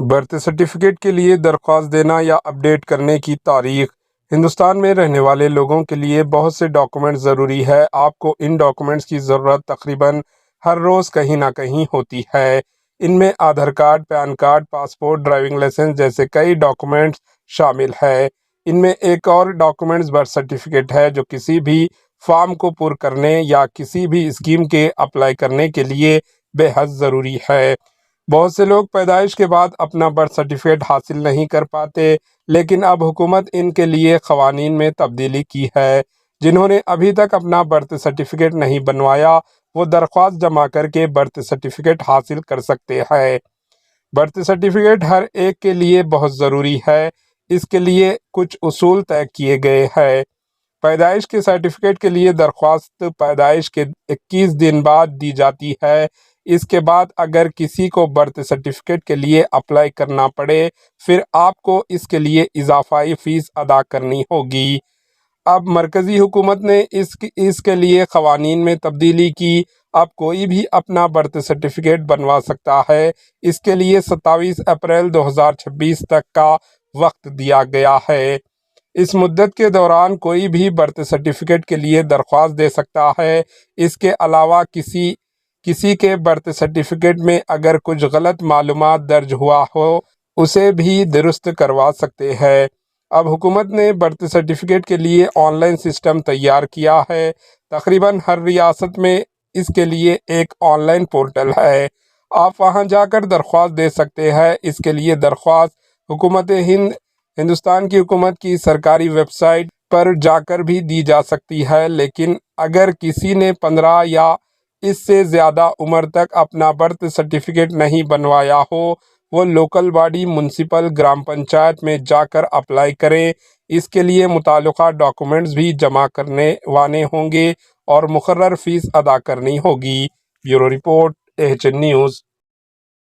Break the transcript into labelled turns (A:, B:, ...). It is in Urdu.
A: برتھ سرٹیفکیٹ کے لیے درخواست دینا یا اپڈیٹ کرنے کی تاریخ۔ ہندوستان میں رہنے والے لوگوں کے لیے بہت سے ڈاکومنٹس ضروری ہے۔ آپ کو ان ڈاکومنٹس کی ضرورت تقریباً ہر روز کہیں نہ کہیں ہوتی ہے۔ ان میں Aadhaar card, PAN card, passport, driving licence جیسے کئی ڈاکومنٹس شامل ہے۔ ان میں ایک اور ڈاکومنٹس برتھ سرٹیفکیٹ ہے، جو کسی بھی فارم کو پر کرنے یا کسی بھی اسکیم کے اپلائی کرنے کے لیے بے حد ضروری ہے۔ بہت سے لوگ پیدائش کے بعد اپنا برتھ سرٹیفکیٹ حاصل نہیں کر پاتے، لیکن اب حکومت ان کے لیے قوانین میں تبدیلی کی ہے۔ جنہوں نے ابھی تک اپنا برتھ سرٹیفکیٹ نہیں بنوایا، وہ درخواست جمع کر کے برتھ سرٹیفکیٹ حاصل کر سکتے ہیں۔ برتھ سرٹیفکیٹ ہر ایک کے لیے بہت ضروری ہے۔ اس کے لیے کچھ اصول طے کیے گئے ہیں۔ پیدائش کے سرٹیفکیٹ کے لیے درخواست پیدائش کے 21 دن بعد دی جاتی ہے۔ اس کے بعد اگر کسی کو برتھ سرٹیفکیٹ کے لیے اپلائی کرنا پڑے، پھر آپ کو اس کے لیے اضافی فیس ادا کرنی ہوگی۔ اب مرکزی حکومت نے اس کے لیے قوانین میں تبدیلی کی۔ اب کوئی بھی اپنا برتھ سرٹیفکیٹ بنوا سکتا ہے۔ اس کے لیے 27 اپریل 2026 تک کا وقت دیا گیا ہے۔ اس مدت کے دوران کوئی بھی برتھ سرٹیفکیٹ کے لیے درخواست دے سکتا ہے۔ اس کے علاوہ کسی کے برتھ سرٹیفکیٹ میں اگر کچھ غلط معلومات درج ہوا ہو، اسے بھی درست کروا سکتے ہیں۔ اب حکومت نے برتھ سرٹیفکیٹ کے لیے آن لائن سسٹم تیار کیا ہے۔ تقریباً ہر ریاست میں اس کے لیے ایک آن لائن پورٹل ہے۔ آپ وہاں جا کر درخواست دے سکتے ہیں۔ اس کے لیے درخواست ہندوستان کی حکومت کی سرکاری ویب سائٹ پر جا کر بھی دی جا سکتی ہے، لیکن اگر کسی نے 15 یا اس سے زیادہ عمر تک اپنا برتھ سرٹیفکیٹ نہیں بنوایا ہو، وہ local body, municipal, gram panchayat میں جا کر اپلائی کریں۔ اس کے لیے متعلقہ ڈاکومنٹس بھی جمع کروانے ہوں گے اور مقرر فیس ادا کرنی ہوگی۔ Bureau report, AHN news.